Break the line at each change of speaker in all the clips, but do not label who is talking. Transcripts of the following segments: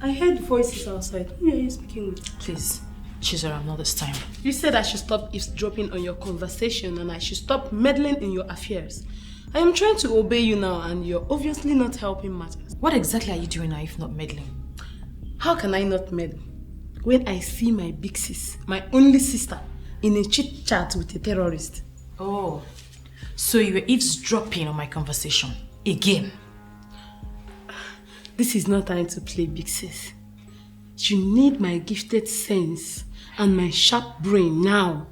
I heard voices outside. Who are you speaking with?
Please, Chizaram, not this time.
You said I should stop eavesdropping on your conversation and I should stop meddling in your affairs. I am trying to obey you now and you're obviously not helping matters.
What exactly are you doing now if not meddling?
How can I not meddle when I see my big sis, my only sister, in a chit chat with a terrorist?
Oh, so you were eavesdropping on my conversation again?
This is not time to play big sis. You need my gifted sense and my sharp brain now.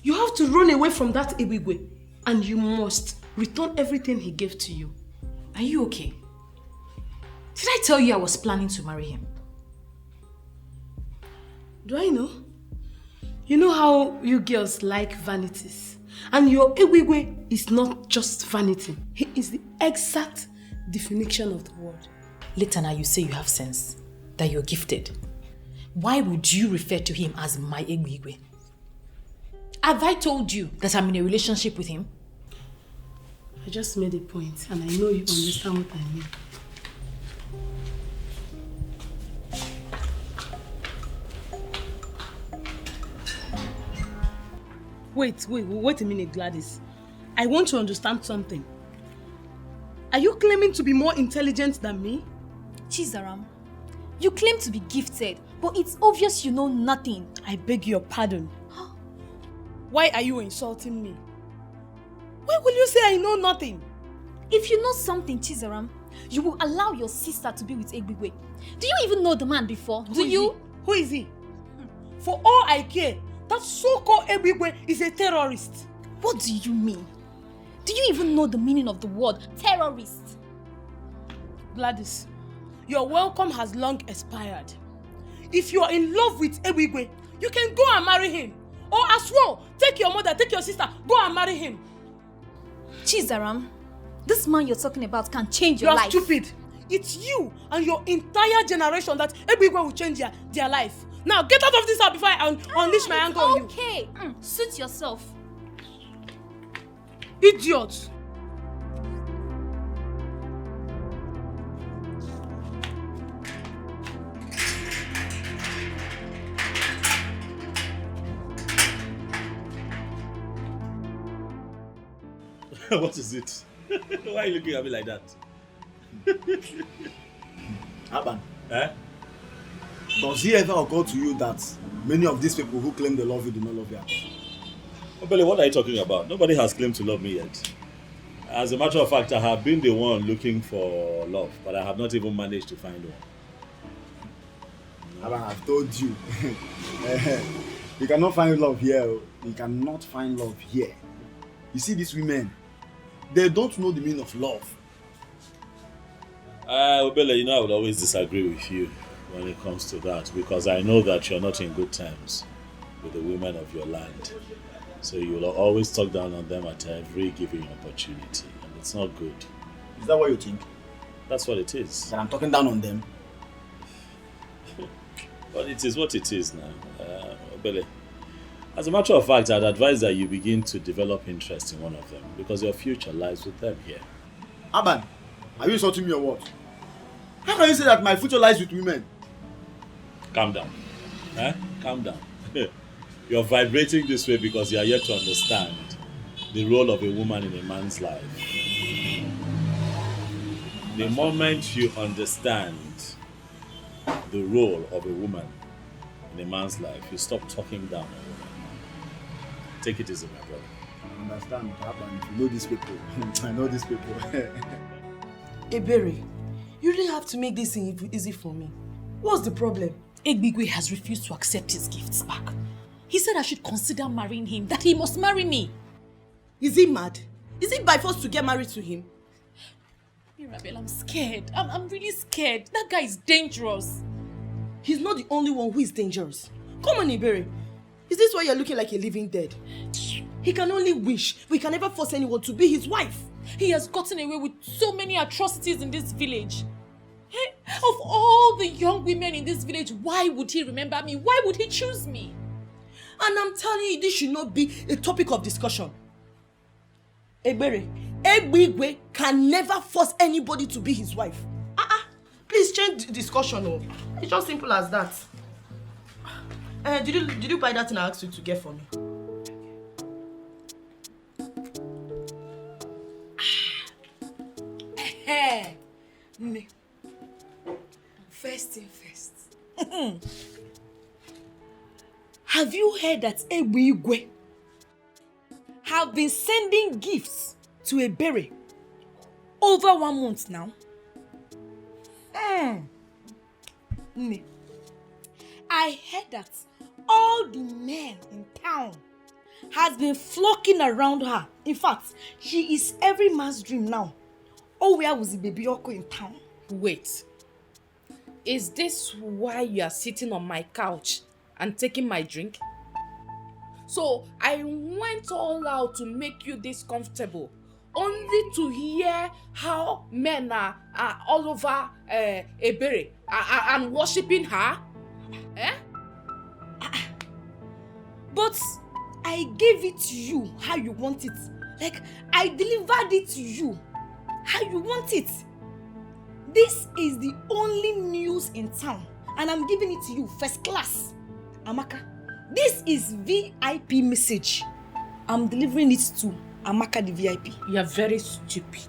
You have to run away from that Ibigwe and you must return everything he gave to you.
Are you okay? Did I tell you I was planning to marry him?
Do I know? You know how you girls like vanities. And your Ibigwe is not just vanity. He is the exact definition of the word.
Later now you say you have sense, that you're gifted. Why would you refer to him as my Ibigwe? Have I told you that I'm in a relationship with him?
I just made a point and I know you understand what I mean. Wait a minute, Gladys. I want to understand something. Are you claiming to be more intelligent than me?
Chizaram, you claim to be gifted, but it's obvious you know nothing.
I beg your pardon. Why are you insulting me? Why will you say I know nothing?
If you know something, Chizaram, you will allow your sister to be with Egbigwe. Do you even know the man before?
Who is he? For all I care, that so-called Egbigwe is a terrorist.
What do you mean? Do you even know the meaning of the word terrorist?
Gladys, your welcome has long expired. If you are in love with Egbigwe, you can go and marry him. Or as well, take your mother, take your sister, go and marry him.
Chizaram, this man you're talking about can change your life.
You're stupid. It's you and your entire generation that Egbigwe will change their life. Now get out of this house before I unleash my anger on you.
Okay, suit yourself.
Idiot.
What is it? Why are you looking at me like that?
Aban,
Eh?
does it ever occur to you that many of these people who claim they love you do not love you at all?
Oh, Billy, what are you talking about? Nobody has claimed to love me yet. As a matter of fact, I have been the one looking for love, but I have not even managed to find one.
Aban, I've told you. You cannot find love here. You cannot find love here. You see these women, they don't know the meaning of love.
Billy, you know I would always disagree with you when it comes to that because I know that you're not in good terms with the women of your land. So you will always talk down on them at every given opportunity, and it's not good.
Is that what you think?
That's what it is.
That I'm talking down on them?
But it is what it is now. Billy, as a matter of fact, I'd advise that you begin to develop interest in one of them because your future lies with them here.
Aban, are you insulting me or what? How can you say that my future lies with women?
Calm down. Calm down. You're vibrating this way because you are yet to understand the role of a woman in a man's life. The moment you understand the role of a woman in a man's life, you stop talking down on women. Take it easy, my brother.
I understand, Aban. If you know these people, I know these people.
Ebere, you really have to make this easy for me. What's the problem?
Egbigwe has refused to accept his gifts back. He said I should consider marrying him, that he must marry me.
Is he mad? Is it by force to get married to him?
Mirabel, I'm scared. I'm really scared. That guy is dangerous.
He's not the only one who is dangerous. Come on, Ebere. Is this why you're looking like a living dead? He can only wish, but he can never force anyone to be his wife.
He has gotten away with so many atrocities in this village. Hey, of all the young women in this village, why would he remember me? Why would he choose me?
And I'm telling you, this should not be a topic of discussion. Ebere, Egbigwe can never force anybody to be his wife. Please check change discussion. Oh. It's just simple as that. Did you buy that thing I asked you to get for me?
Me. First thing first. Have you heard that Egbe have been sending gifts to Ebere over 1 month now? Me. I heard that all the men in town has been flocking around her. In fact, she is every man's dream now. Oh, where was the baby Oko in town?
Wait. Is this why you are sitting on my couch and taking my drink? So I went all out to make you this comfortable, only to hear how men are all over Ebere and worshipping her? Eh?
But I gave it to you how you want it. Like, I delivered it to you how you want it. This is the only news in town, and I'm giving it to you first class. Amaka, this is VIP message. I'm delivering it to Amaka the VIP.
You are very stupid.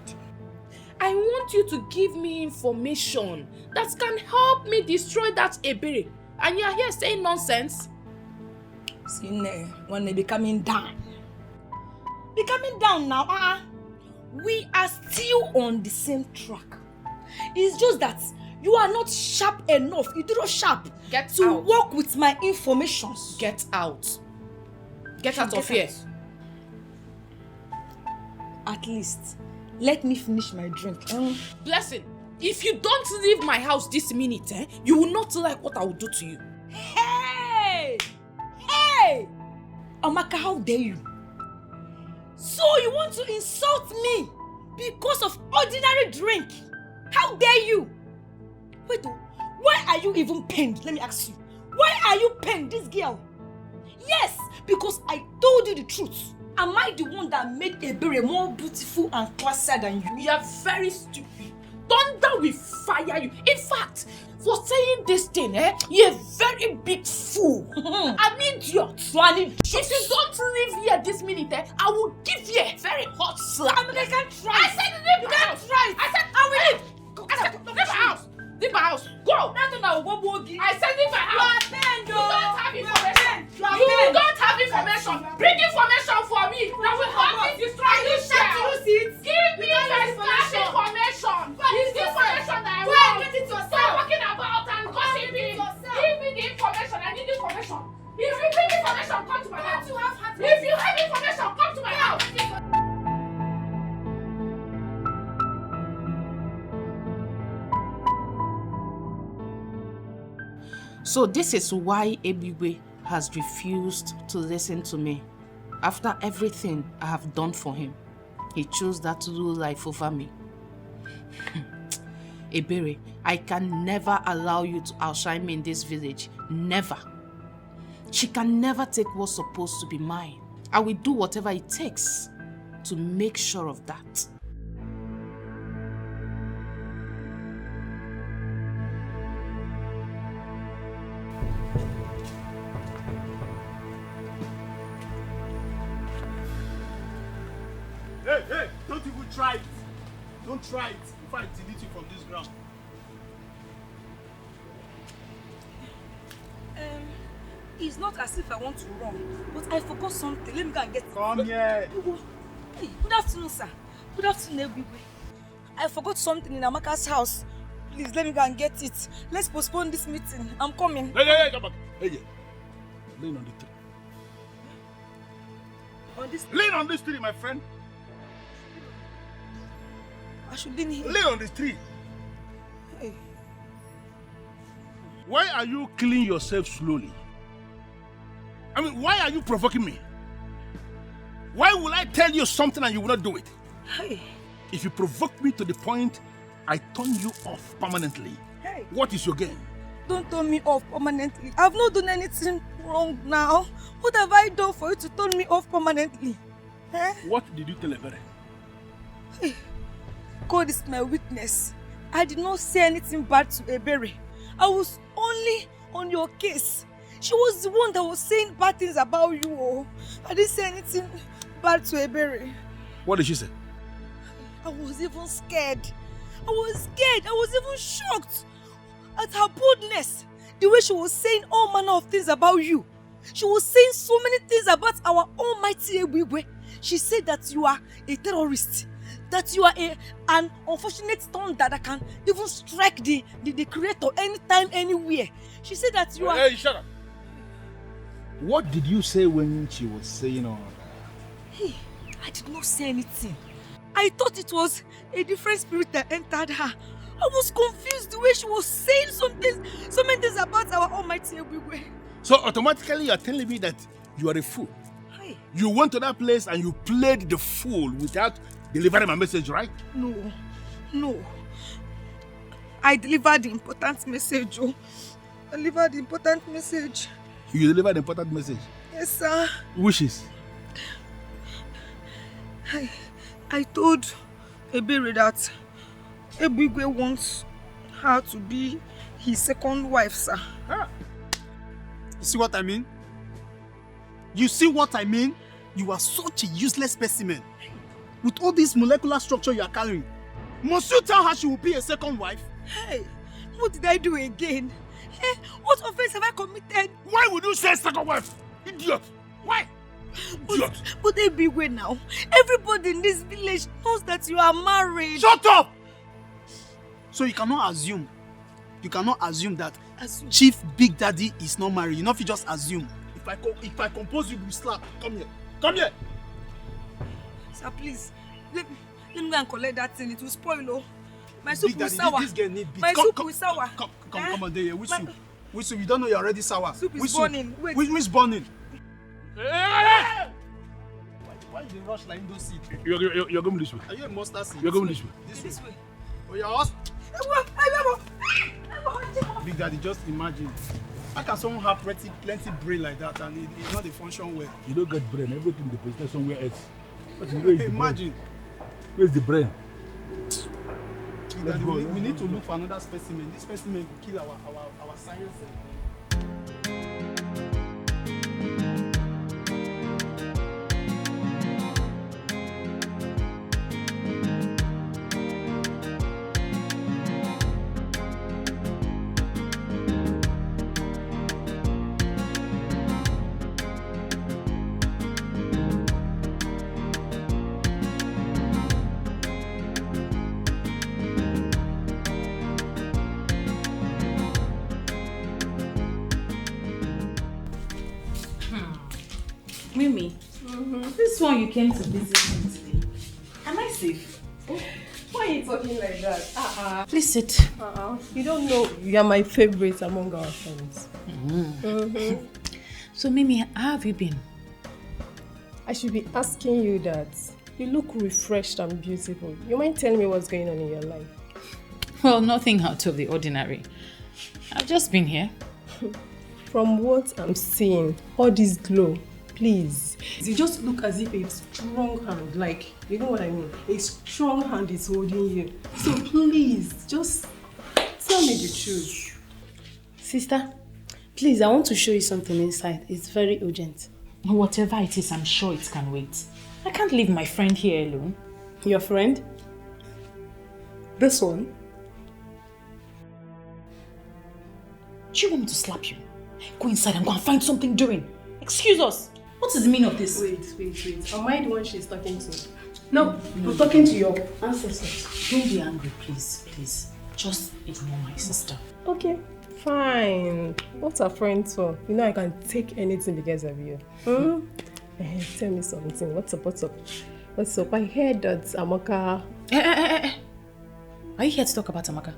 I want you to give me information that can help me destroy that Ebere. And you are here saying nonsense?
See, when they be coming down. Be coming down now. We are still on the same track. It's just that you are not sharp enough. You do not sharp to work with my information.
Get out. Get out of here.
At least, let me finish my drink.
Blessing, if you don't leave my house this minute, you will not like what I will do to you.
Hey! Amaka, how dare you? So you want to insult me because of ordinary drink? How dare you? Wait, why are you even pained? Let me ask you. Why are you pained, this girl? Yes, because I told you the truth. Am I the one that made Ebere more beautiful and classier than you?
You are very stupid. Thunder will fire you. In fact, for saying this thing, you're a very big fool. An idiot. If you don't leave here this minute, I will give you a very hot slap.
I mean, I can't try.
I said leave my house. I said I will leave. I said leave my house. Leave my house. Go. I said leave my house. You don't have information. You don't have information. Bring information for me. That will help me destroy this girl. Give me first class information. It's the information that I want. Stop walking about and gossiping. Give me the information. I need information. If you bring information, come to my house. If you have information, come to my house. So this is why Ebiwe has refused to listen to me. After everything I have done for him, he chose that to do life over me. Ebere, I can never allow you to outshine me in this village. Never. She can never take what's supposed to be mine. I will do whatever it takes to make sure of that.
Hey, don't even try it. Don't try it before I delete you from this ground.
It's not as if I want to run, but I forgot something. Let me go and get it.
Come here.
Hey, good afternoon, sir. Good afternoon, Egbe. I forgot something in Amaka's house. Please, let me go and get it. Let's postpone this meeting. I'm coming.
Hey, come back. Hey, lean on the tree.
On this.
Lean on this tree, my friend.
I should lean here.
Lean on this tree.
Hey.
Why are you killing yourself slowly? I mean, why are you provoking me? Why will I tell you something and you will not do it?
Hey.
If you provoke me to the point I turn you off permanently,
Hey.
what is your game?
Don't turn me off permanently. I've not done anything wrong now. What have I done for you to turn me off permanently?
What did you tell Ebere?
God is my witness. I did not say anything bad to Ebere. I was only on your case. She was the one that was saying bad things about you. Oh. I didn't say anything bad to Ebere.
What did she say?
I was even scared. I was even shocked at her boldness. The way she was saying all manner of things about you. She was saying so many things about our almighty Egwigwe. She said that you are a terrorist. That you are an unfortunate thunder that can even strike the creator anytime, anywhere. She said that you are...
Hey, shut up! What did you say when she was saying all that?
Hey, I did not say anything. I thought it was a different spirit that entered her. I was confused the way she was saying so many things about our almighty Egwigwe.
So automatically you are telling me that you are a fool.
Hey.
You went to that place and you played the fool without delivering my message, right?
No. I delivered the important message, oh. I delivered the important message.
You delivered the important message?
Yes, sir.
Which is?
I told Ebere that Ebigwe wants her to be his second wife, sir.
Ah. You see what I mean? You see what I mean? You are such a useless specimen. With all this molecular structure you are carrying, must you tell her she will be a second wife?
Hey, what did I do again? Hey, what offense have I committed?
Why would you say second wife? Idiot! Why? Idiot!
But Ebigwe now, everybody in this village knows that you are married.
Shut up! So you cannot assume that Chief Big Daddy is not married. You know if you just assume. If I compose you, you slap. Come here. Come here.
Sir, please. Let me go and collect that thing. It will spoil, oh. My soup will sour.
This girl need beat.
My soup will sour.
Come on there. Which soup? You don't know you're already sour.
Soup is burning. Wait.
Which burning?
Hey!
Why you rush like those seeds?
You're going this way.
Are you a mustard seed?
You're going this way.
This way.
Oh, you're us? Big Daddy, just imagine. How can someone have plenty brain like that and it's not a function well?
You don't get brain. Everything deposited somewhere else.
Imagine.
Where's the brain?
Daddy, we need to look for another specimen. This specimen will kill our science.
Mimi, this one you came to visit me today. Am I safe?
Why are you talking like that?
Please sit.
You don't know you are my favorite among our friends.
So Mimi, how have you been?
I should be asking you that. You look refreshed and beautiful. You mind telling me what's going on in your life?
Well, nothing out of the ordinary. I've just been here.
From what I'm seeing, all this glow, please. You just look as if a strong hand, like, you know what I mean? A strong hand is holding you. So please, just tell me the truth.
Sister, please, I want to show you something inside. It's very urgent.
Whatever it is, I'm sure it can wait. I can't leave my friend here alone.
Your friend? This one?
Do you want me to slap you? Go inside and go and find something doing. Excuse us. What is the meaning of this?
Wait. Am I the one she's talking to?
No, I'm talking to your ancestors.
Don't be angry, please. Just ignore my sister.
Okay, fine. What's a friend for? You know I can take anything because of you. Tell me something. What's up? I heard that Amaka...
Are you here to talk about Amaka?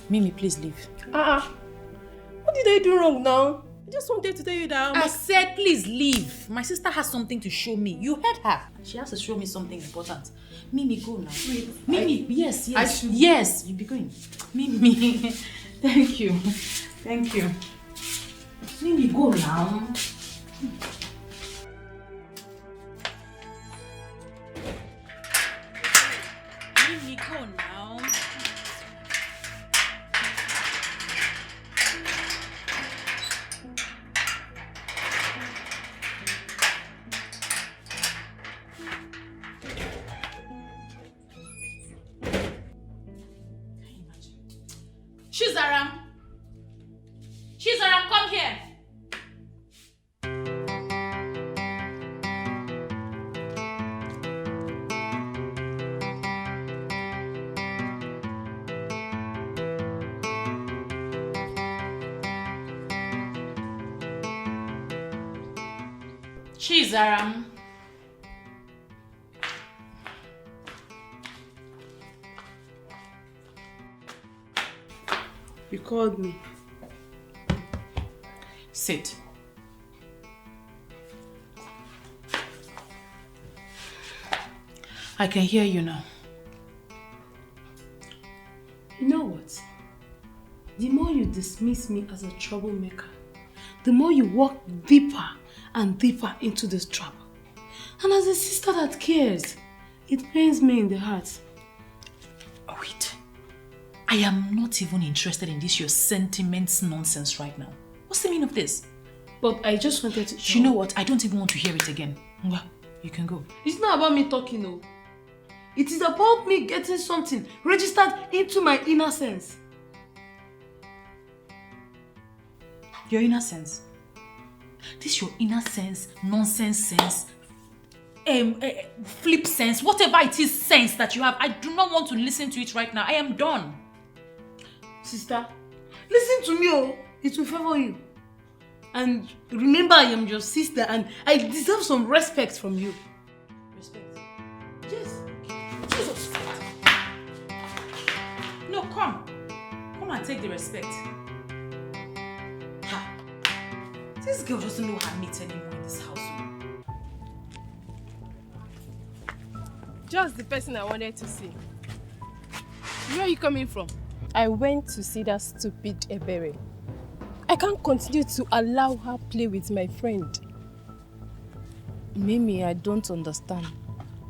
Mimi, please leave.
What did I do wrong now? I just wanted to tell you that
I said please leave. My sister has something to show me. You heard her. She has to show me something important. Mimi, go now.
Wait,
Mimi, yes.
I should...
Yes, you be going. Mimi, thank you. Mimi, go now. Mimi, go now. Chizaram! Chizaram, come here! Chizaram.
You called me.
Sit. I can hear you now.
You know what? The more you dismiss me as a troublemaker, the more you walk deeper and deeper into this trouble. And as a sister that cares, it pains me in the heart.
Oh, wait. I am not even interested in this your sentiments nonsense right now. What's the meaning of this?
But I just wanted to...
You know what? I don't even want to hear it again. Ngwa, you can go.
It's not about me talking, no. It is about me getting something registered into my inner sense.
Your inner sense? This your inner sense, nonsense sense, flip sense, whatever it is sense that you have, I do not want to listen to it right now. I am done.
Sister, listen to me, oh. It will favor you. And remember, I am your sister and I deserve some respect from you.
Respect?
Yes.
Jesus. No, come. Come and take the respect. Ha. This girl doesn't know her mate anymore in this house.
Just the person I wanted to see.
Where are you coming from?
I went to see that stupid Ebere. I can't continue to allow her play with my friend.
Mimi, I don't understand.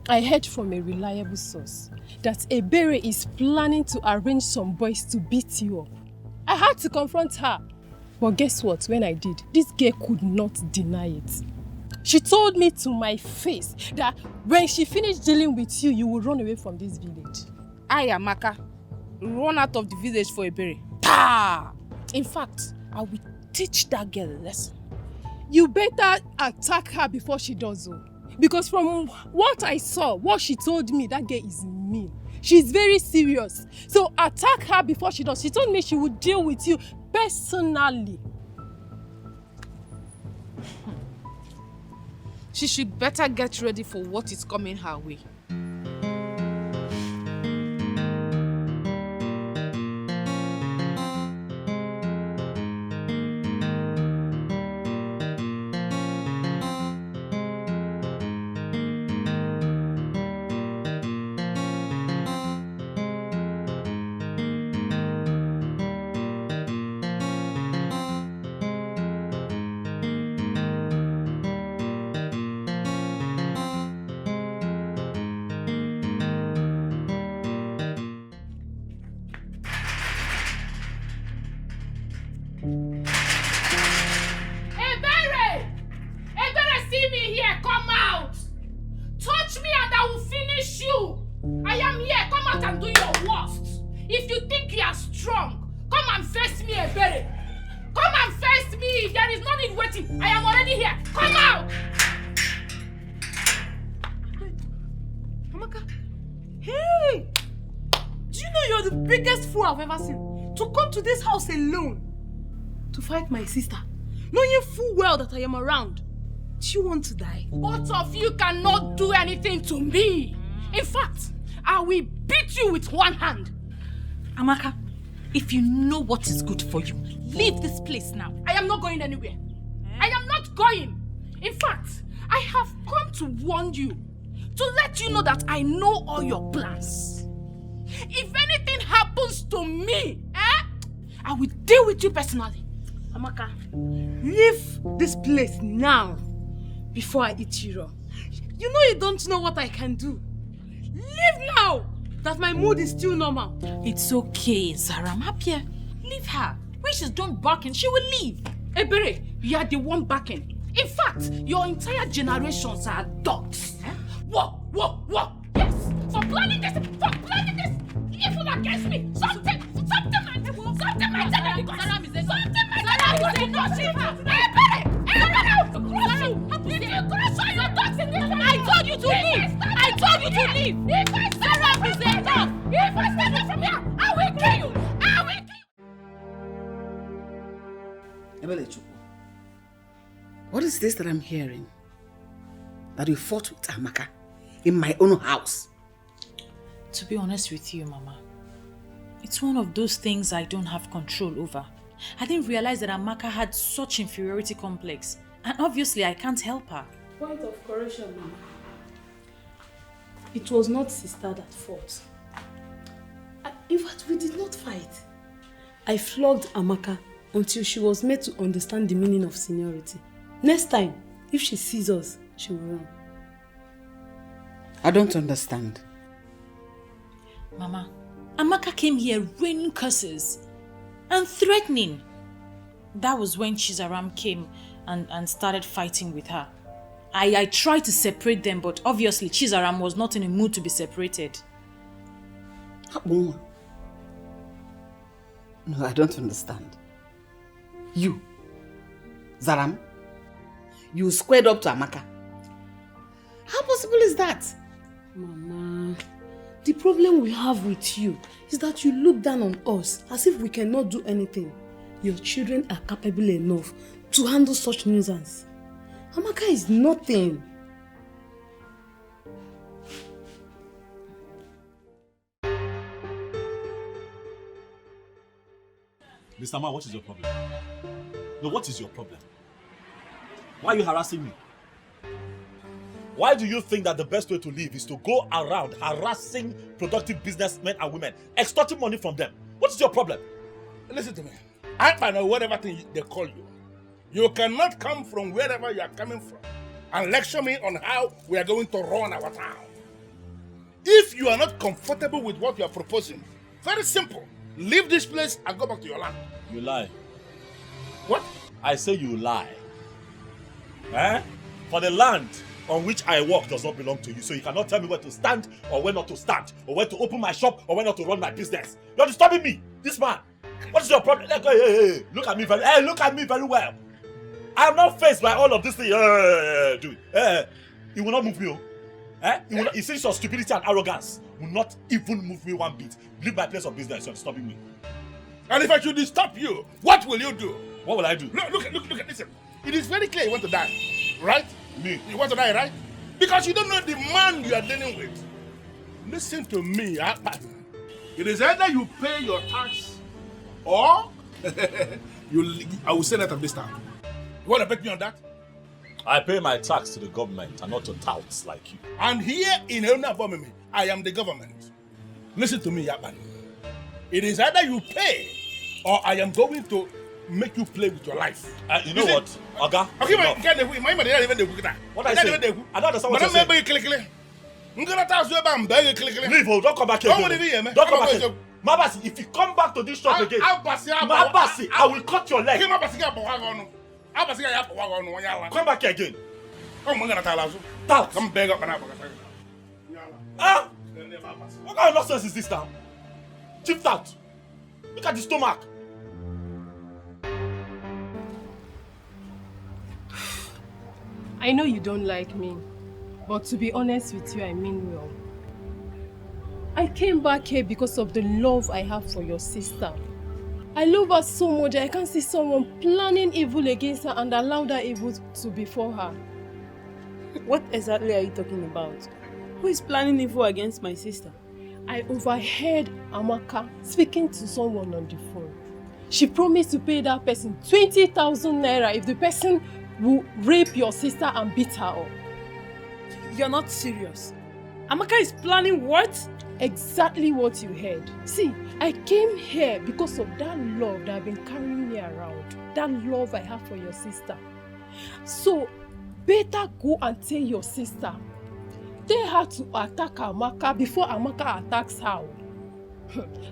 I heard from a reliable source that Ebere is planning to arrange some boys to beat you up. I had to confront her. But guess what? When I did, this girl could not deny it. She told me to my face that when she finished dealing with you, you will run away from this village.
I, Amaka, run out of the village for Ebere. Ta!
In fact, I will teach that girl a lesson. You better attack her before she does so. Because from what I saw, what she told me, that girl is mean. She's very serious. So attack her before she does. She told me she would deal with you personally.
She should better get ready for what is coming her way.
I've ever seen. To come to this house alone to fight my sister, knowing full well that I am around. Do you want to die?
Both of you cannot do anything to me. In fact, I will beat you with one hand.
Amaka, if you know what is good for you, leave this place now.
I am not going anywhere. I am not going. In fact, I have come to warn you, to let you know that I know all your plans. If anything happens to me, I will deal with you personally.
Amaka, leave this place now before I eat you raw. You know you don't know what I can do. Leave now that my mood is still normal.
It's okay, Zara. I'm happier. Leave her. When she's done barking, she will leave.
Ebere, you are the one barking. In fact, your entire generations are dogs. Whoa. Yes, for planning this, Evil against me. Something
crush you! I told you to leave! I told you to leave! If I stand up, is enough! If I stand up from here, I will kill you! I will kill you!
What is this that I'm hearing? That you fought with Amaka in my own house?
To be honest with you, Mama, it's one of those things I don't have control over. I didn't realize that Amaka had such inferiority complex, and obviously I can't help her.
Point of correction, Mama. It was not sister that fought. In fact, we did not fight. I flogged Amaka until she was made to understand the meaning of seniority. Next time, if she sees us, she will run.
I don't understand.
Mama, Amaka came here raining curses and threatening. That was when Chizaram came and started fighting with her. I tried to separate them, but obviously Chizaram was not in a mood to be separated.
No, I don't understand. You, Zaram, you squared up to Amaka. How possible is that?
Mama, the problem we have with you is that you look down on us as if we cannot do anything. Your children are capable enough to handle such nuisance. Amaka is nothing.
Mr. Man, what is your problem? No, what is your problem? Why are you harassing me? Why do you think that the best way to live is to go around harassing productive businessmen and women, extorting money from them? What is your problem?
Listen to me. I know whatever thing they call you. You cannot come from wherever you are coming from and lecture me on how we are going to run our town. If you are not comfortable with what you are proposing, very simple. Leave this place and go back to your land.
You lie.
What?
I say you lie. Eh? For the land on which I work does not belong to you, so you cannot tell me where to stand or where not to stand, or where to open my shop or where not to run my business. You're disturbing me, this man. What is your problem? Hey, look at me very well. I am not faced by all of this thing. Dude, you will not move me. You see your stupidity and arrogance will not even move me one bit. Leave my place of business. You're disturbing me.
And if I should disturb you, what will you do?
What will I do?
Look at this. It is very clear you want to die, right?
Me?
You want to die, right? Because you don't know the man you are dealing with. Listen to me, Akpan. It is either you pay your tax or I will send out of this town. You want to bet me on that?
I pay my tax to the government and not to touts like you.
And here in Unmasking, I am the government. Listen to me, Akpan. It is either you pay or I am going to make you play with your life.
You know what? Oga?
Okay,
what I say? I don't understand what you're saying. Leave, don't come back here again. Don't come back here. Mabasi, if you come back to this shop again, Mabasi, I will cut your leg. Come back here again. Tout.
Come beg up and up.
What kind of nonsense is this now? Chief Tout. Look at the stomach.
I know you don't like me, but to be honest with you, I mean well. I came back here because of the love I have for your sister. I love her so much I can't see someone planning evil against her and allow that evil to befall her.
What exactly are you talking about? Who is planning evil against my sister?
I overheard Amaka speaking to someone on the phone. She promised to pay that person 20,000 naira if the person will rape your sister and beat her up.
You're not serious. Amaka is planning what?
Exactly what you heard. See, I came here because of that love that I've been carrying me around. That love I have for your sister. So, better go and tell your sister. Tell her to attack Amaka before Amaka attacks her.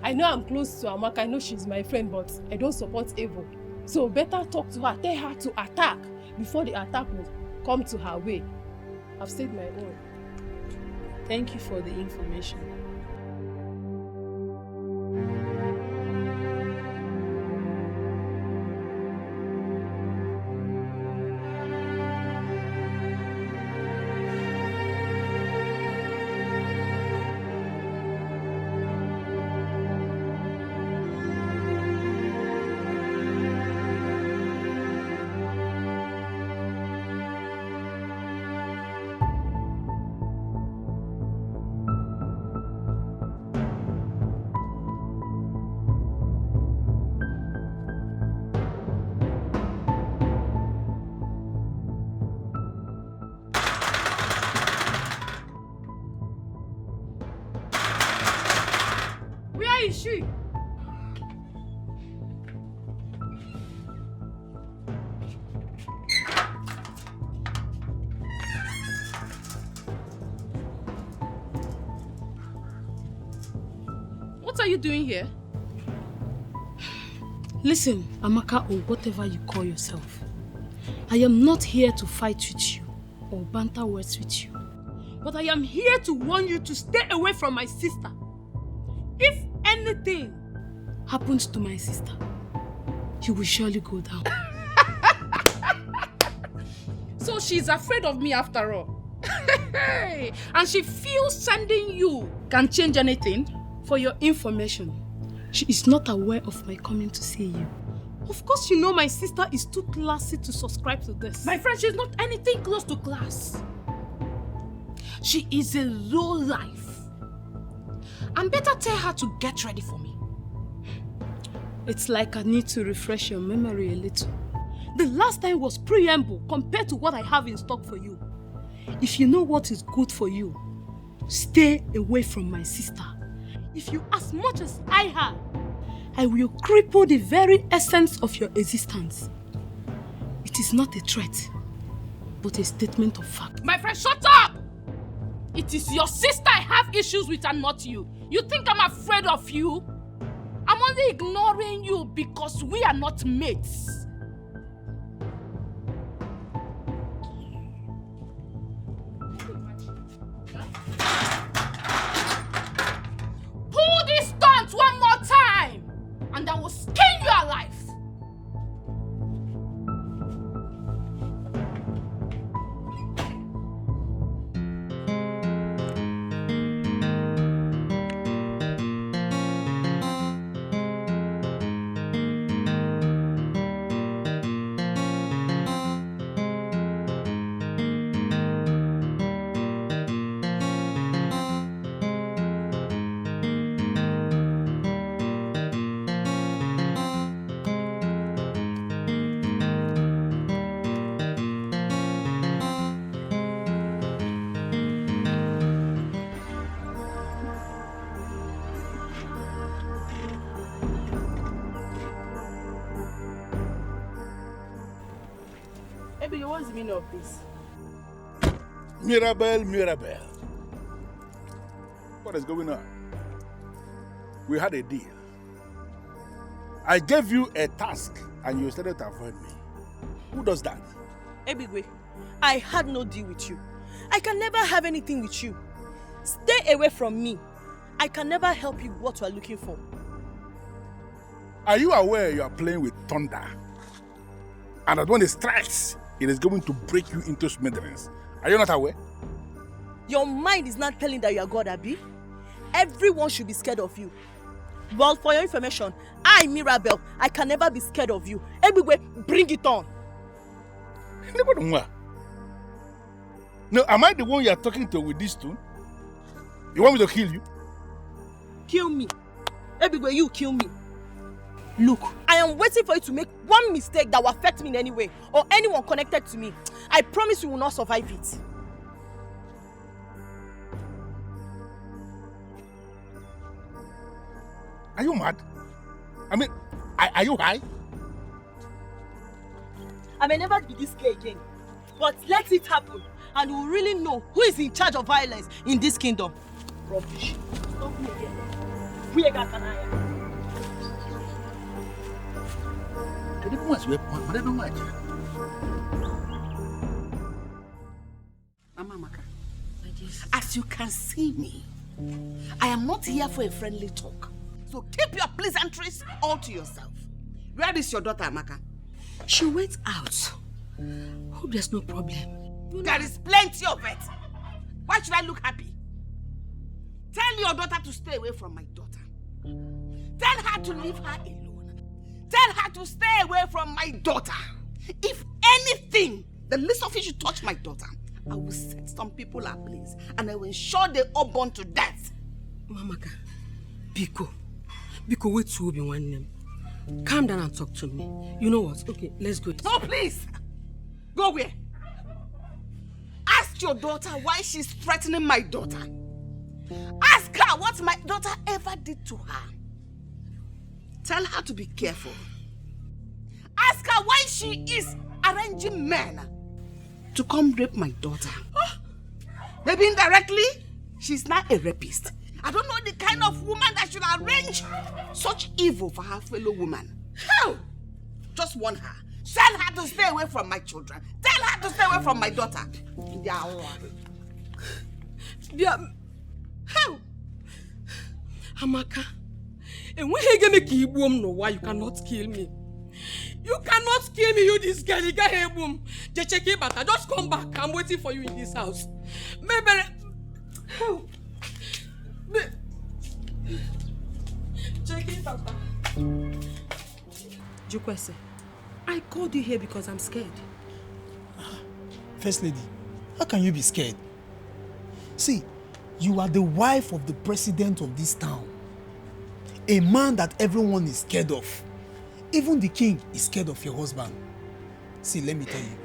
I know I'm close to Amaka. I know she's my friend, but I don't support evil. So, better talk to her. Tell her to attack before the attack will come to her way. I've said my own.
Thank you for the information.
she? What are you doing here?
Listen, Amaka, or whatever you call yourself. I am not here to fight with you or banter words with you.
But I am here to warn you to stay away from my sister. If anything
happens to my sister, you will surely go down.
So she's afraid of me after all. And she feels sending you can change anything?
For your information, she is not aware of my coming to see you.
Of course you know my sister is too classy to subscribe to this. My friend, she's not anything close to class. She is a low life. And better tell her to get ready for me.
It's like I need to refresh your memory a little.
The last time was preamble compared to what I have in stock for you.
If you know what is good for you, stay away from my sister.
If you as much as I have,
I will cripple the very essence of your existence. It is not a threat, but a statement of fact.
My friend, shut up! It is your sister I have issues with and not you. You think I'm afraid of you? I'm only ignoring you because we are not mates. Pull this stunt one more time and I will skin you alive.
What's the meaning of this?
Mirabelle. What is going on? We had a deal. I gave you a task and you started to avoid me. Who does that?
Ebigwe, I had no deal with you. I can never have anything with you. Stay away from me. I can never help you what you are looking for.
Are you aware you are playing with thunder? And that when it strikes, it is going to break you into smithereens. Are you not aware?
Your mind is not telling that you are God, Abi. Everyone should be scared of you. Well, for your information, I, Mirabelle, I can never be scared of you. Everywhere, bring it on.
No, am I the one you are talking to with this tune? You want me to kill you?
Kill me. Everywhere, you kill me. Look, I am waiting for you to make one mistake that will affect me in any way, or anyone connected to me. I promise you will not survive it.
Are you mad? I mean, are you high?
I may never be this gay again, but let it happen, and you will really know who is in charge of violence in this kingdom. Rubbish. Stop me again. We got an eye.
Mama Maka, as you can see me, I am not here for a friendly talk. So keep your pleasantries all to yourself. Where is your daughter, Amaka?
She went out. Hope there's no problem.
There is plenty of it. Why should I look happy? Tell your daughter to stay away from my daughter. Tell her to leave her alone. Tell her to stay away from my daughter. If anything, the least of it should touch my daughter, I will set some people ablaze and I will ensure they all burn to death.
Mamaka, Biko, wait to be one name. Calm down and talk to me. You know what? Okay, let's go.
No, please. Go where? Ask your daughter why she's threatening my daughter. Ask her what my daughter ever did to her. Tell her to be careful. Ask her why she is arranging men to come rape my daughter. Maybe indirectly, she's not a rapist. I don't know the kind of woman that should arrange such evil for her fellow woman. Hell! Just warn her. Tell her to stay away from my children. Tell her to stay away from my daughter.
Yeah.
Hell!
Amaka, and when you make you boom, no why you cannot kill me. You cannot kill me, you this girl. You got here boom. Just check it, but I just come back. I'm waiting for you in this house. Maybe. Help. Check it, Papa. Jukwese, I called you here because I'm scared.
First lady, how can you be scared? See, you are the wife of the president of this town. A man that everyone is scared of. Even the king is scared of your husband. See, let me tell you,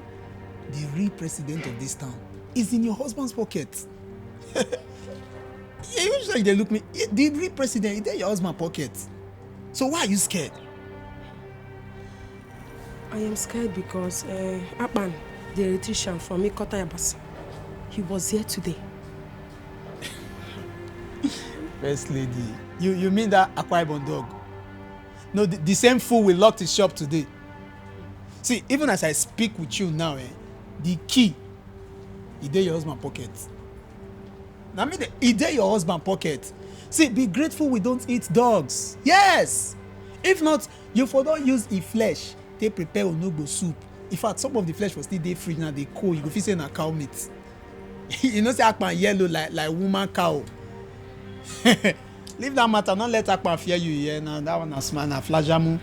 the real president of this town is in your husband's pocket. Usually they look me, the real president is in your husband's pocket. So why are you scared?
I am scared because Akpan, the electrician from Ikota Yabasa, he was here today.
First lady, you mean that Akwa Ibom dog? No, the same fool will lock his shop today. See, even as I speak with you now, the key is in your husband's pocket. Now, it's in your husband's pocket. See, be grateful we don't eat dogs. Yes! If not, you for don't use the flesh. They prepare onugbo soup. In fact, some of the flesh was still day free now, they cold. You go feel say na cow meat. You know, say Akpan yellow like woman cow. Leave that matter, not let Akpan fear you here. Now that one is man, flajamu.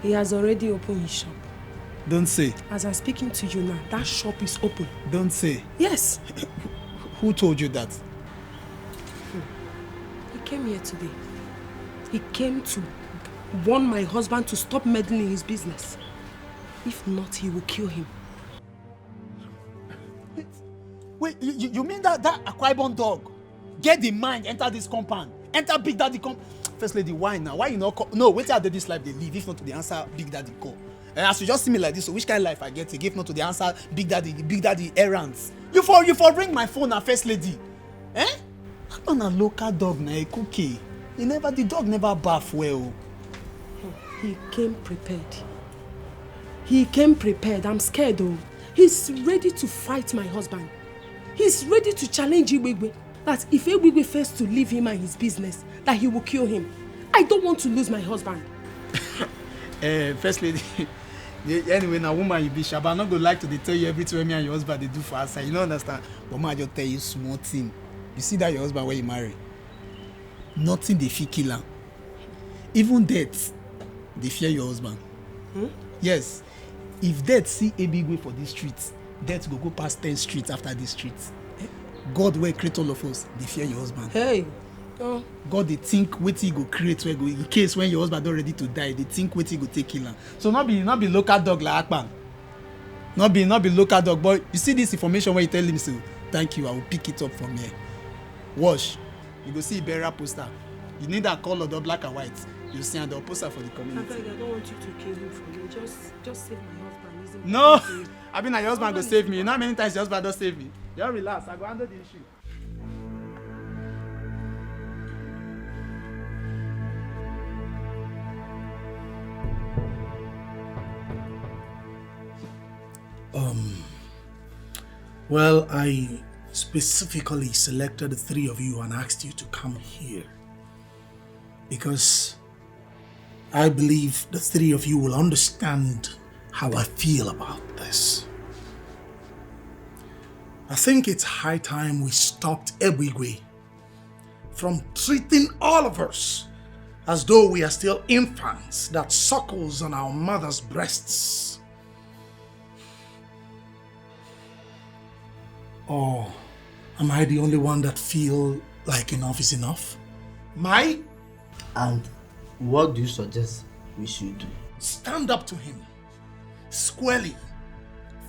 He has already opened his shop.
Don't say.
As I'm speaking to you now, that shop is open.
Don't say.
Yes.
Who told you that?
He came here today. He came to warn my husband to stop meddling in his business. If not, he will kill him.
Wait, you mean that Akwa Ibom dog get the mind, enter this compound, enter Big Daddy First lady, why now? Why you not call? No, wait till this life they live. If not to the answer, Big Daddy call. And as you just see me like this, so which kind of life I get? If not to the answer, Big Daddy errands. You for ring my phone, first lady. Eh? I'm a local dog, na a cookie. The dog never bath well.
He came prepared. He came prepared. I'm scared though. He's ready to fight my husband. He's ready to challenge Iwegwe. That if Iwegwe fails to leave him and his business, that he will kill him. I don't want to lose my husband.
First lady, anyway, now woman you be sure, but I'm not gonna like to tell you everything me and your husband they do for us. You don't understand. But man, I just tell you small thing. You see that your husband when you marry, nothing they fear kill him. Even death, they fear your husband. Yes. If death see a big way for these streets, death go past 10 streets after these streets. God will create all of us, they fear your husband.
Hey.
God they think what he go create where go in case when your husband not ready to die, they think what he go take kill him. So not be local dog like Akpan. Not be local dog, but you see this information when you tell him so thank you, I will pick it up from here. Wash. You go see a bearer poster. You need that color, the black and white. You see the poster for the community.
I don't want you to kill him for me. Just save my husband.
No, I mean your husband go save me. You know how many times your husband don't save me? Just relax, I go handle the issue.
Well, I specifically selected the three of you and asked you to come here because I believe the three of you will understand how I feel about this. I think it's high time we stopped Ebwigwe from treating all of us as though we are still infants that suckles on our mother's breasts. Or am I the only one that feel like enough is enough? My?
And what do you suggest we should do?
Stand up to him, squarely,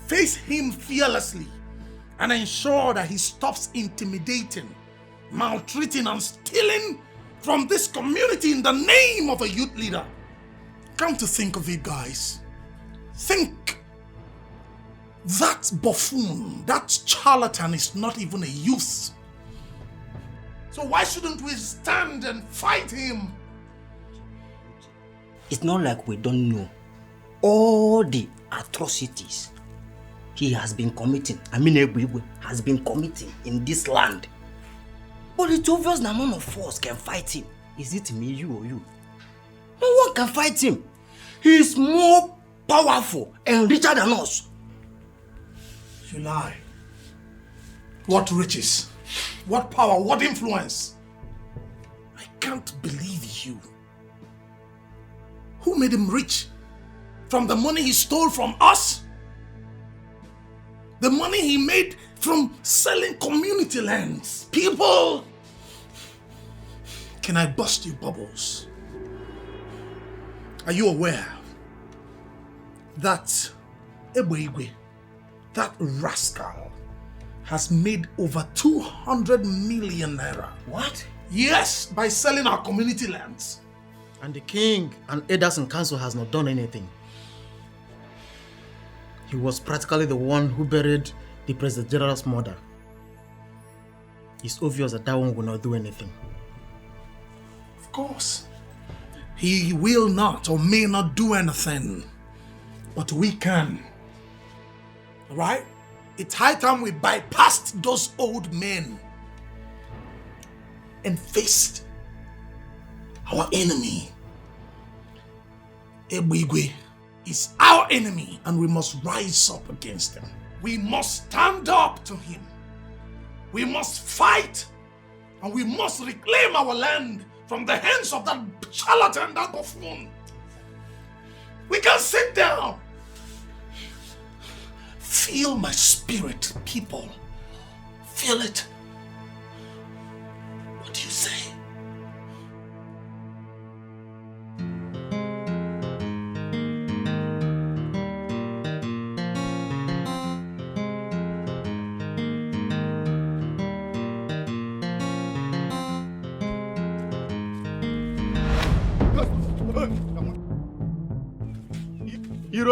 face him fearlessly, and ensure that he stops intimidating, maltreating, and stealing from this community in the name of a youth leader. Come to think of it, guys. Think. That buffoon, that charlatan is not even a youth. So why shouldn't we stand and fight him?
It's not like we don't know all the atrocities he has been committing. Ebigwe has been committing in this land. But it's obvious that none of us can fight him. Is it me, you, or you? No one can fight him. He is more powerful and richer than us.
You lie. What riches? What power? What influence? I can't believe you. Who made him rich? From the money he stole from us? The money he made from selling community lands? People! Can I bust you bubbles? Are you aware that Ebigwe, that rascal, has made over 200 million naira?
What?
Yes, by selling our community lands.
And the king and elders in council has not done anything. He was practically the one who buried the President General's mother. It's obvious that one will not do anything.
Of course. He will not or may not do anything. But we can. Alright? It's high time we bypassed those old men and faced our enemy. Ebigwe is our enemy and we must rise up against him. We must stand up to him. We must fight and we must reclaim our land from the hands of that charlatan, that buffoon. We can sit down. Feel my spirit, people. Feel it. What do you say?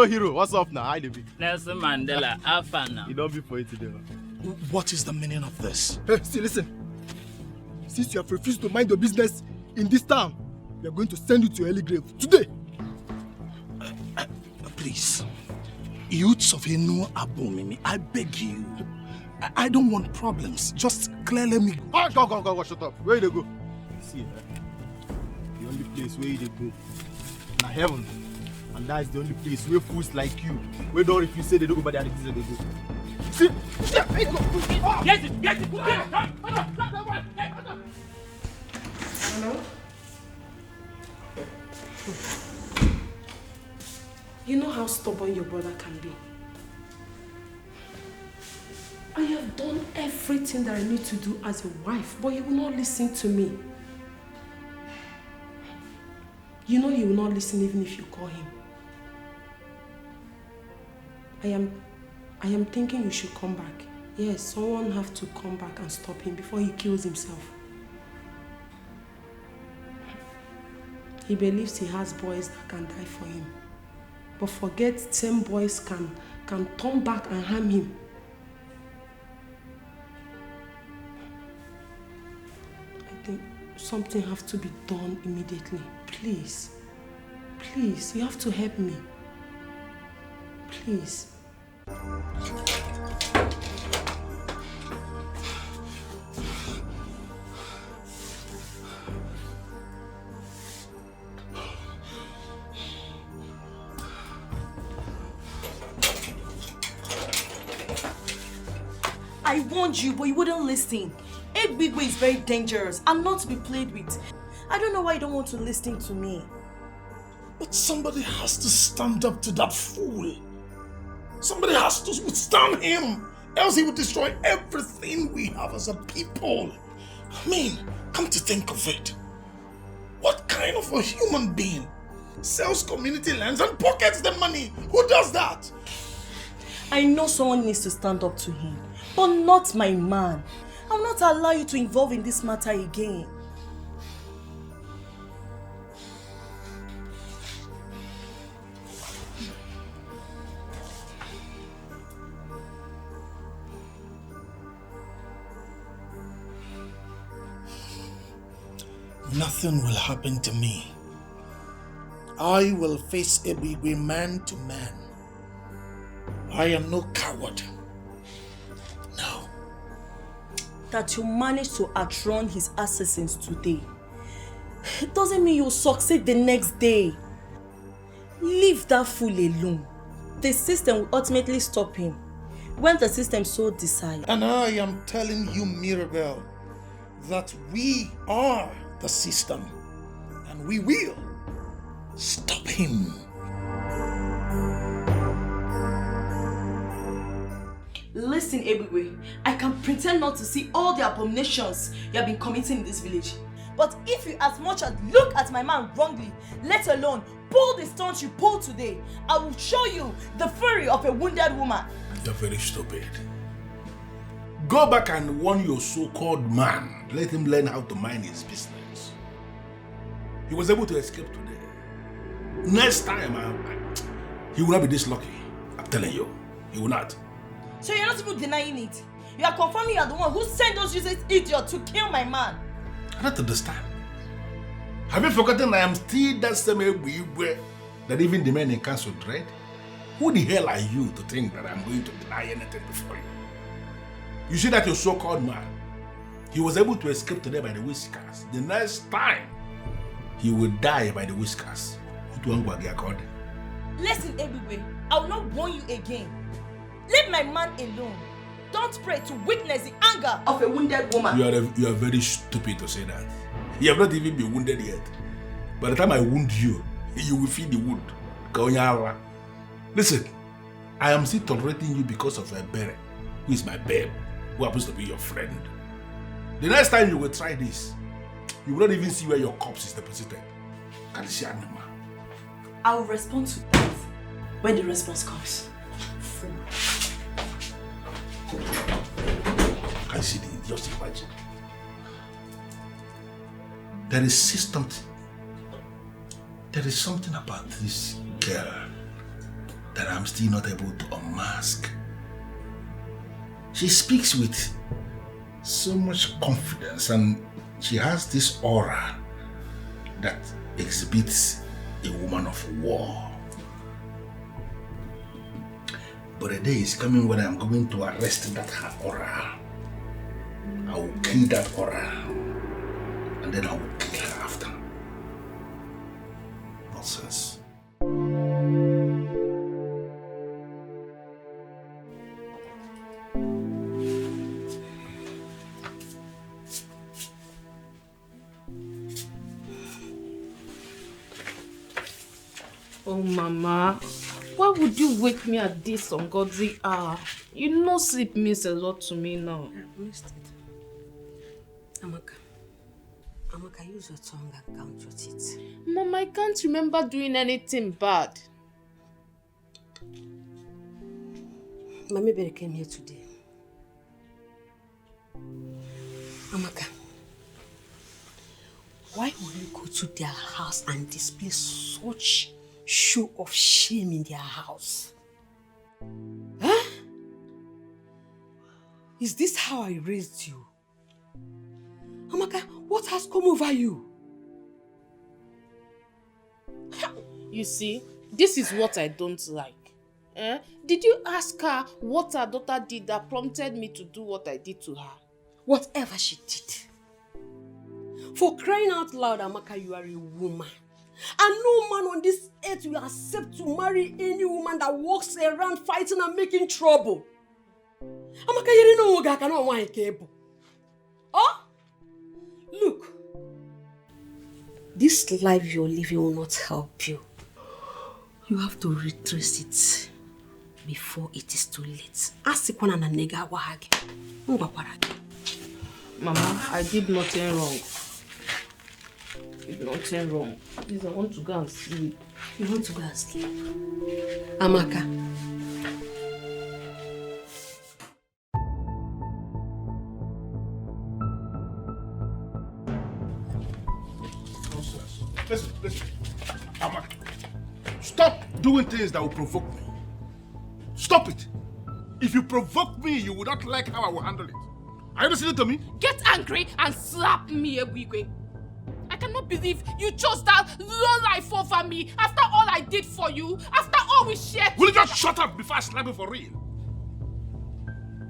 Hero, what's up now? Hi, David.
Nelson Mandela, Afana.
You don't be for it today.
What is the meaning of this?
Hey, see, listen. Since you have refused to mind your business in this town, we are going to send you to early grave today.
Please, youths of Inu Abumimi, I beg you. I don't want problems. Just clearly me go.
Oh, go, shut up. Where they go? See, the only place where they go, na heaven. And that's the only place where fools like you, where don't refuse say they don't go by the attitude they go. See?
Get it!
Hello? You know how stubborn your brother can be. I have done everything that I need to do as a wife, but he will not listen to me. You know he will not listen even if you call him. I am thinking you should come back. Yes, someone have to come back and stop him before he kills himself. He believes he has boys that can die for him. But forget same boys can turn back and harm him. I think something have to be done immediately. Please, you have to help me. Please.
I warned you, but you wouldn't listen. Ebigwe is very dangerous and not to be played with. I don't know why you don't want to listen to me.
But somebody has to stand up to that fool. Somebody has to withstand him, else he will destroy everything we have as a people. I mean, come to think of it, what kind of a human being sells community lands and pockets the money? Who does that?
I know someone needs to stand up to him, but not my man. I'll not allow you to involve in this matter again.
Nothing will happen to me. I will face Ebigwe man to man. I am no coward. No.
That you managed to outrun his assassins today, it doesn't mean you'll succeed the next day. Leave that fool alone. The system will ultimately stop him when the system so decides.
And I am telling you, Mirabel, that we are the system and we will stop him.
Listen, Ebigwe, I can pretend not to see all the abominations you have been committing in this village. But if you as much as look at my man wrongly, let alone pull the stunts you pulled today, I will show you the fury of a wounded woman.
You're very stupid. Go back and warn your so-called man. Let him learn how to mind his business. He was able to escape today. Next time, he will not be this lucky. I'm telling you, he will not.
So you're not even denying it. You are confirming you are the one who sent those useless idiots to kill my man.
I don't understand. Have you forgotten I am still that same Ebigwe that even the men in council dread? Who the hell are you to think that I'm going to deny anything before you? You see that your so-called man, he was able to escape today by the whiskers. The next time, he will die by the whiskers.
Listen, Ebigwe, I will not warn you again. Leave my man alone. Don't pray to witness the anger of a wounded woman.
You are very stupid to say that. You have not even been wounded yet. By the time I wound you, you will feel the wound. Listen, I am still tolerating you because of a bear, who is my babe, who happens to be your friend. The next time you will try this, you will not even see where your corpse is deposited. Can you see animal?
I will respond to that when the response comes.
Can you see the just imagine? There is something about this girl that I'm still not able to unmask. She speaks with so much confidence and she has this aura that exhibits a woman of war. But a day is coming when I'm going to arrest that her aura. I will kill that aura and then I will kill her after. Nonsense.
Oh, Mama, why would you wake me at this ungodly hour? You know sleep means a lot to me now.
I missed it. Amaka, use your tongue and count your teeth.
Mom, I can't remember doing anything bad.
Mami Bere came here today. Amaka, why will you go to their house and display such show of shame in their house? Huh? Is this how I raised you? Amaka, what has come over you?
You see, this is what I don't like. Did you ask her what her daughter did that prompted me to do what I did to her?
Whatever she did. For crying out loud, Amaka, you are a woman. And no man on this earth will accept to marry any woman that walks around fighting and making trouble. Amaka, you don't know I cannot want a cable. Oh? Look, this life you're living will not help you. You have to retrace it before it is too late.
Mama, I did nothing wrong. Nothing wrong. Please, I want to go and sleep.
You want to go and sleep? Amaka.
Listen. Amaka, stop doing things that will provoke me. Stop it. If you provoke me, you will not like how I will handle it. Are you listening to me?
Get angry and slap me, Ebigwe. I cannot believe you chose that low life over me after all I did for you, after all we shared.
Will you just shut up before I slap you for real?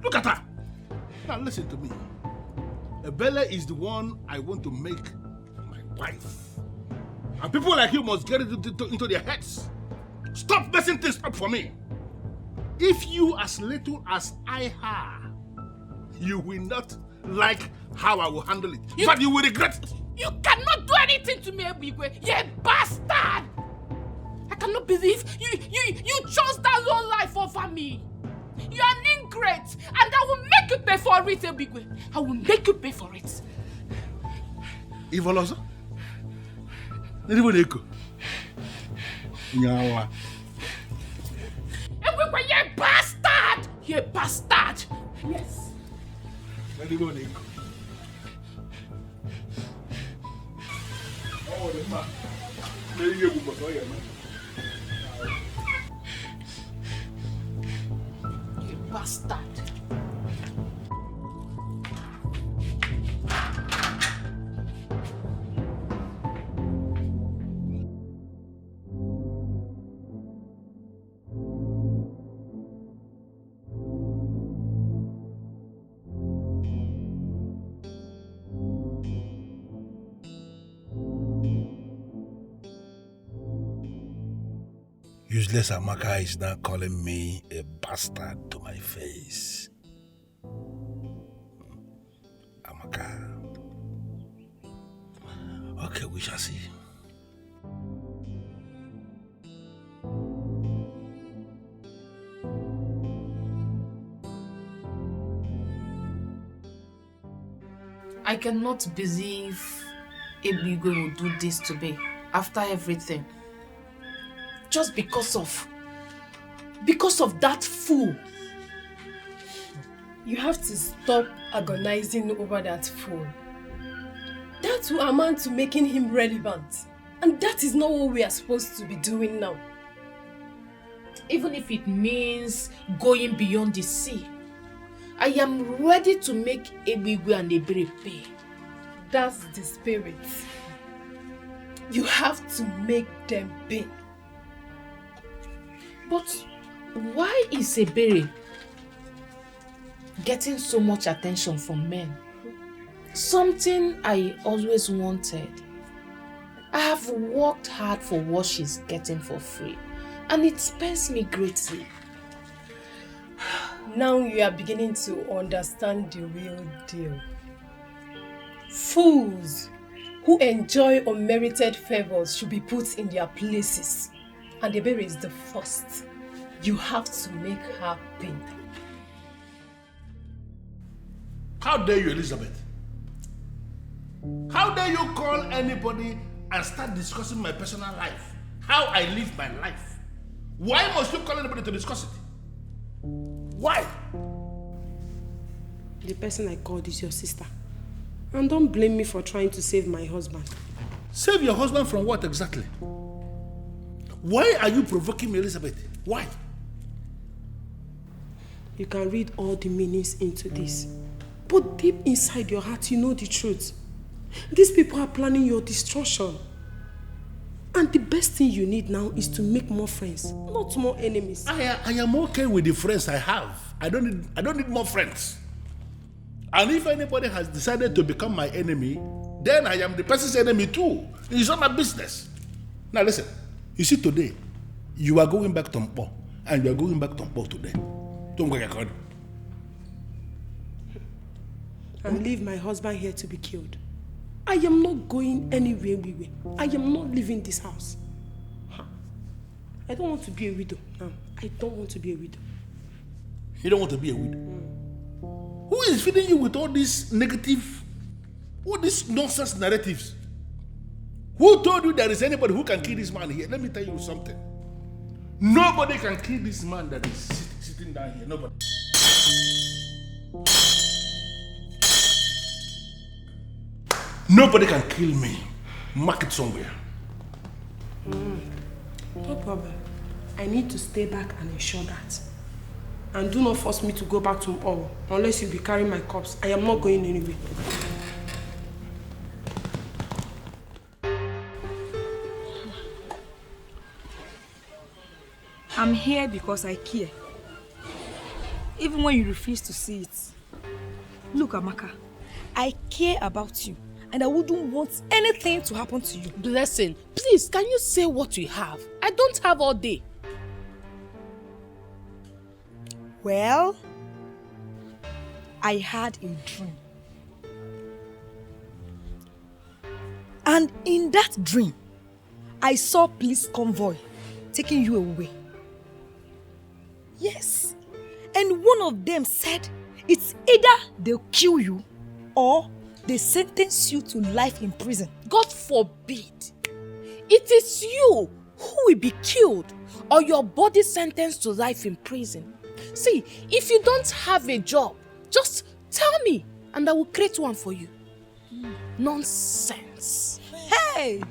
Look at her. Now listen to me. Bella is the one I want to make my wife. And people like you must get it into their heads. Stop messing things up for me. If you as little as I have, you will not like how I will handle it. In fact, you will regret it.
You cannot do anything to me, Ebigwe. You're a bastard. I cannot believe you chose that low life over me. You're an ingrate, and I will make you pay for it, Ebigwe. I will make you pay for it.
Ivolosa? Ebigwe, you're
a bastard! You're a bastard! Yes. You bastard.
Useless Amaka is now calling me a bastard to my face. Amaka. Okay, we shall see.
I cannot believe Ebigwe will do this to me after everything. Just because of that fool.
You have to stop agonizing over that fool. That will amount to making him relevant. And that is not what we are supposed to be doing now.
Even if it means going beyond the sea, I am ready to make Ebigwe and Ebere pay.
That's the spirit. You have to make them pay.
But why is Ebere getting so much attention from men? Something I always wanted. I have worked hard for what she's getting for free, and it pains me greatly.
Now you are beginning to understand the real deal. Fools who enjoy unmerited favors should be put in their places. And Ebere is the first. You have to make her pay.
How dare you, Elizabeth? How dare you call anybody and start discussing my personal life? How I live my life? Why must you call anybody to discuss it? Why?
The person I called is your sister. And don't blame me for trying to save my husband.
Save your husband from what exactly? Why are you provoking me, Elizabeth? Why?
You can read all the meanings into this. But deep inside your heart, you know the truth. These people are planning your destruction. And the best thing you need now is to make more friends, not more enemies.
I am okay with the friends I have. I don't need more friends. And if anybody has decided to become my enemy, then I am the person's enemy too. It's not my business. Now listen. You see, today, you are going back to Mpo, and you are going back to Mpo today. Don't go get
And leave my husband here to be killed. I am not going anywhere. I am not leaving this house. I don't want to be a widow now. I don't want to be a widow.
You don't want to be a widow? Who is feeding you with all these nonsense narratives? Who told you there is anybody who can kill this man here? Let me tell you something. Nobody can kill this man that is sitting down here. Nobody. Nobody can kill me. Mark it somewhere.
No problem. I need to stay back and ensure that. And do not force me to go back to all unless you'll be carrying my corpse. I am not going anywhere.
I'm here because I care. Even when you refuse to see it. Look, Amaka, I care about you and I wouldn't want anything to happen to you.
Blessing, please, can you say what you have? I don't have all day.
Well, I had a dream. And in that dream, I saw police convoy taking you away. Yes. And one of them said, it's either they'll kill you or they sentence you to life in prison.
God forbid. It is you who will be killed or your body sentenced to life in prison. See, if you don't have a job, just tell me and I will create one for you. Nonsense.
Hey!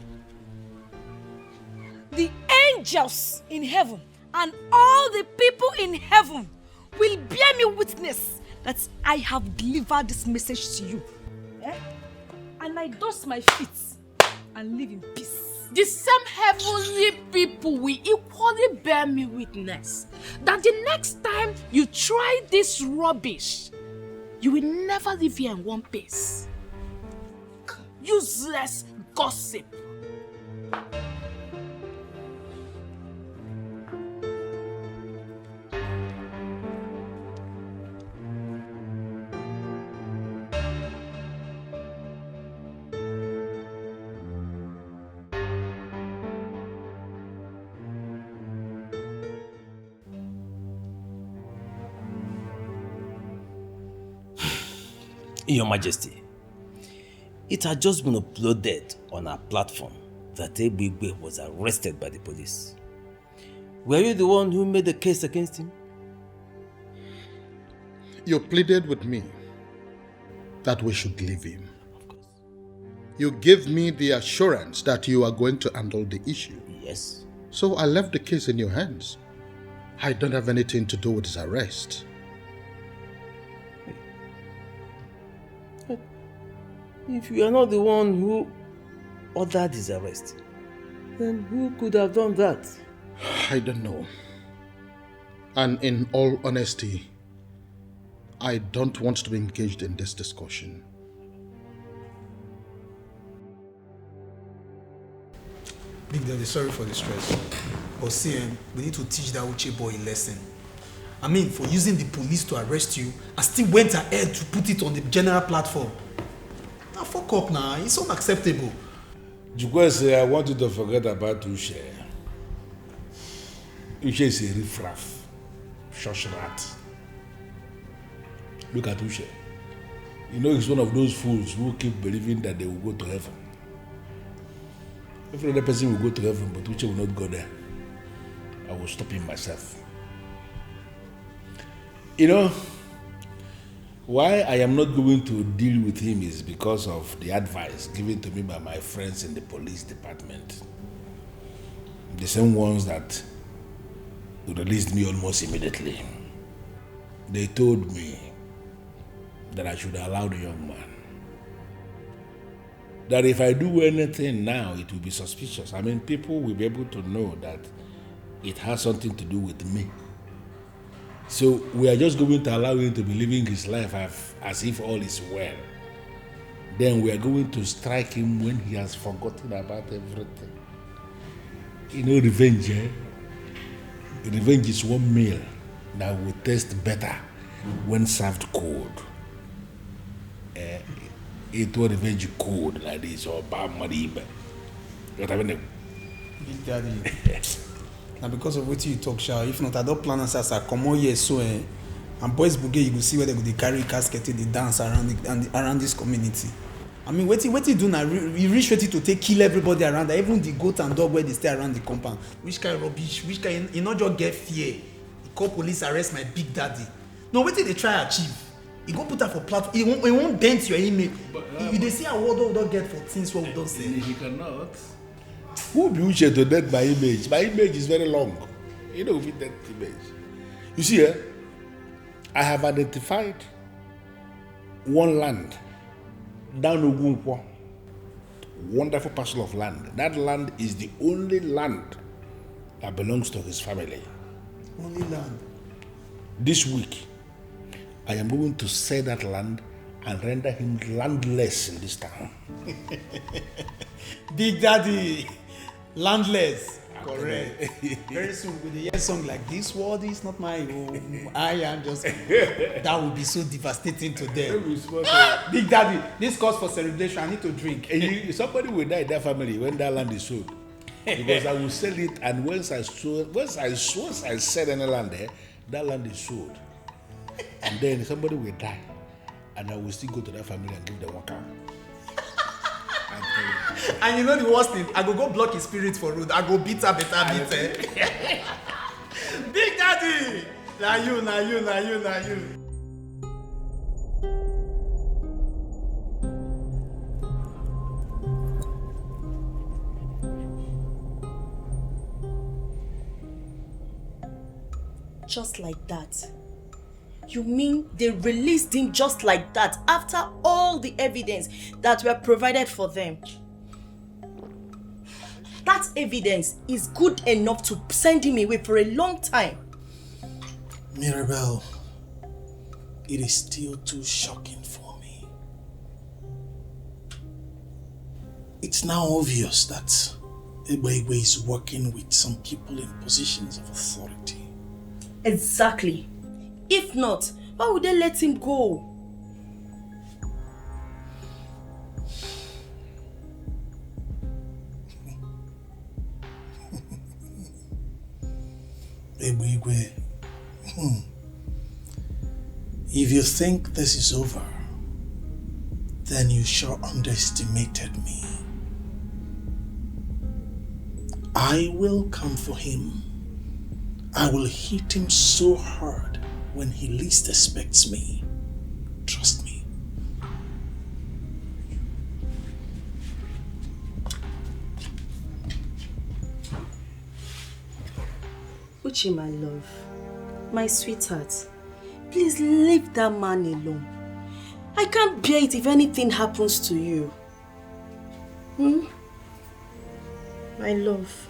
The angels in heaven and all the people in heaven will bear me witness that I have delivered this message to you. Eh? And I dust my feet and live in peace.
The same heavenly people will equally bear me witness that the next time you try this rubbish, you will never live here in one piece. Useless gossip.
Your Majesty, it had just been uploaded on our platform that Ebigwe was arrested by the police. Were you the one who made the case against him?
You pleaded with me that we should leave him.
Of course.
You gave me the assurance that you are going to handle the issue.
Yes.
So I left the case in your hands. I don't have anything to do with his arrest.
If you are not the one who ordered his arrest, then who could have done that?
I don't know. And in all honesty, I don't want to be engaged in this discussion.
Big Daddy, sorry for the stress. But see, we need to teach that Uche boy a lesson. I mean, for using the police to arrest you, I still went ahead to put it on the general platform. Now fuck up now, it's unacceptable.
Jukwese, I want you to forget about Uche. Uche is a riffraff, shush rat. Look at Uche. You know he's one of those fools who keep believing that they will go to heaven. Every other person will go to heaven, but Uche will not go there. I will stop him myself. You know, why I am not going to deal with him is because of the advice given to me by my friends in the police department. The same ones that released me almost immediately. They told me that I should allow the young man. That if I do anything now, it will be suspicious. I mean, people will be able to know that it has something to do with me. So we are just going to allow him to be living his life as if all is well. Then we are going to strike him when he has forgotten about everything. You know, revenge, eh? Revenge is one meal that will taste better when served cold. It will revenge cold like this or bad money. What I mean?
Big Daddy. Now because of what you talk, Sha, if not, I don't plan as I come on here so and boys bougie, you will see where they go carry casket, they dance around this community. I mean, what you do now? You reach ready to kill everybody around there, even the goat and dog where they stay around the compound. Which kind of rubbish? Which kind? You not just get fear. You call police arrest my Big Daddy. No, what did they try achieve? You go put that for platform. It won't dent your image. You they see a word we don't get for things what we don't say.
He cannot. Who be Uche to dent my image? My image is very long. You know, with that image. You see, I have identified one land down Ogunkwo. Wonderful parcel of land. That land is the only land that belongs to his family.
Only land.
This week, I am going to sell that land and render him landless in this town.
Big Daddy, landless. Correct. Very soon with a song like "This world is not my home, I am just." That would be so devastating to them. Big Daddy, this calls for celebration. I need to drink.
Somebody will die in that family when that land is sold. Because I will sell it, and once I sell any land there, that land is sold. And then somebody will die, and I will still go to that family and give them one cow.
And you know the worst thing? I go block his spirit for road. I go beat her better. Big Daddy! Now you.
Just like that? You mean they released him just like that after all the evidence that were provided for them? That evidence is good enough to send him away for a long time.
Mirabel, it is still too shocking for me. It's now obvious that Ebegbe is working with some people in positions of authority.
Exactly. If not, why would they let him go?
Ebegbe, if you think this is over, then you sure underestimated me. I will come for him. I will hit him so hard when he least expects me. Trust me.
Uchi, my love, my sweetheart, please leave that man alone. I can't bear it if anything happens to you. My love.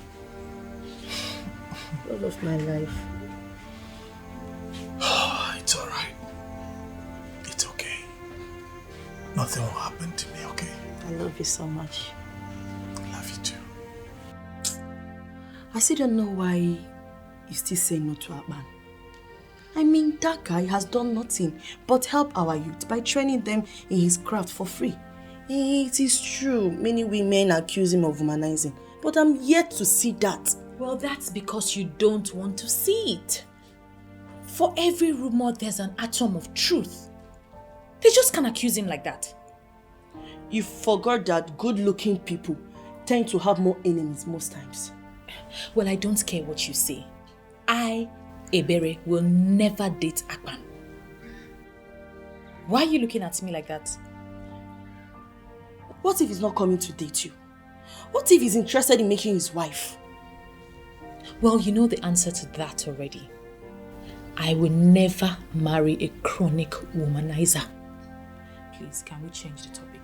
Love of my life.
It's alright. It's okay. Nothing will happen to me, okay?
I love you so much.
I love you too.
I still don't know why you still say no to Akpan. I mean, that guy has done nothing but help our youth by training them in his craft for free. It is true, many women accuse him of womanizing, but I'm yet to see that.
Well, that's because you don't want to see it. For every rumor, there's an atom of truth. They just can't accuse him like that.
You forgot that good-looking people tend to have more enemies most times.
Well, I don't care what you say. I, Ebere, will never date Akpan. Why are you looking at me like that?
What if he's not coming to date you? What if he's interested in making his wife?
Well, you know the answer to that already. I will never marry a chronic womanizer. Please, can we change the topic?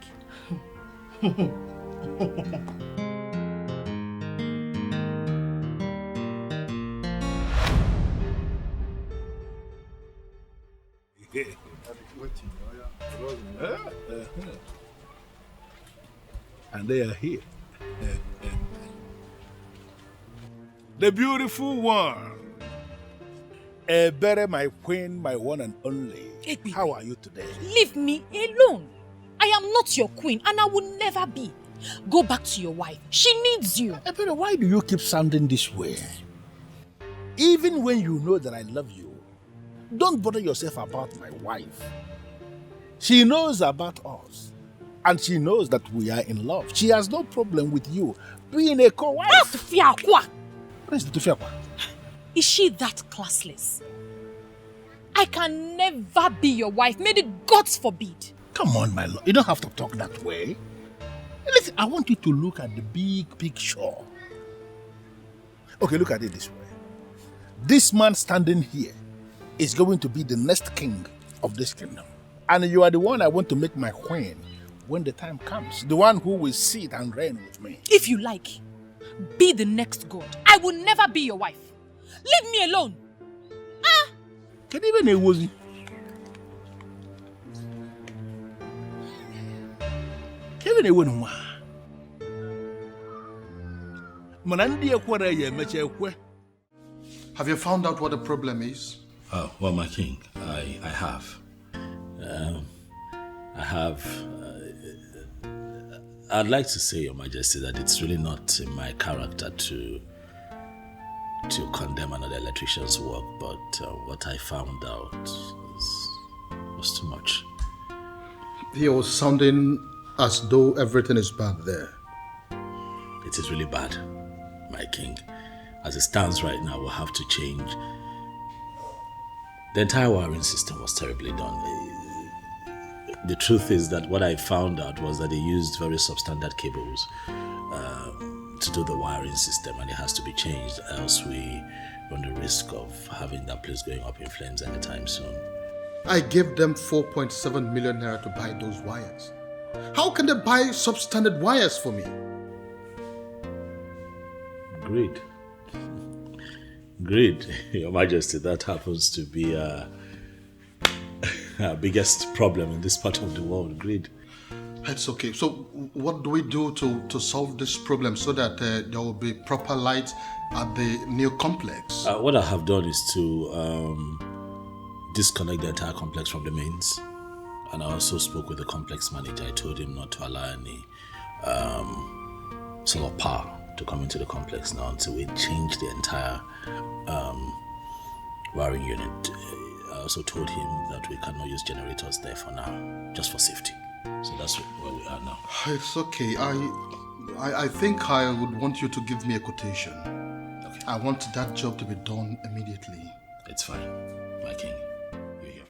And they are here. The beautiful one. Ebere, my queen, my one and only. How are you today?
Leave me alone. I am not your queen and I will never be. Go back to your wife. She needs you.
Ebere, why do you keep sounding this way? Even when you know that I love you, don't bother yourself about my wife. She knows about us. And she knows that we are in love. She has no problem with you being a co-wife.
That's Fiakwa.
What is the Fiakwa?
Is she that classless? I can never be your wife. May the gods forbid.
Come on, my love. You don't have to talk that way. Listen, I want you to look at the big picture. Okay, look at it this way. This man standing here is going to be the next king of this kingdom. And you are the one I want to make my queen when the time comes. The one who will sit and reign with me.
If you like, be the next god. I will never be your wife. Leave me alone.
Can even a wozy? Kevin, a woman.
Have you found out what the problem is?
Oh, well, my king, I have. I'd like to say, Your Majesty, that it's really not in my character to condemn another electrician's work, but what I found out was too much.
He was sounding as though everything is bad there.
It is really bad, my king. As it stands right now, we'll have to change. The entire wiring system was terribly done. The truth is that what I found out was that they used very substandard cables to do the wiring system, and it has to be changed, else we run the risk of having that place going up in flames anytime soon.
I gave them 4.7 million naira to buy those wires. How can they buy substandard wires for me?
Greed. Greed, Your Majesty, that happens to be our biggest problem in this part of the world, greed.
That's okay. So what do we do to solve this problem so that there will be proper light at the new complex?
What I have done is to disconnect the entire complex from the mains. And I also spoke with the complex manager. I told him not to allow any solar power to come into the complex now until we change the entire wiring unit. I also told him that we cannot use generators there for now, just for safety. So that's where we are now.
It's okay. I think I would want you to give me a quotation. Okay. I want that job to be done immediately.
It's fine, my king.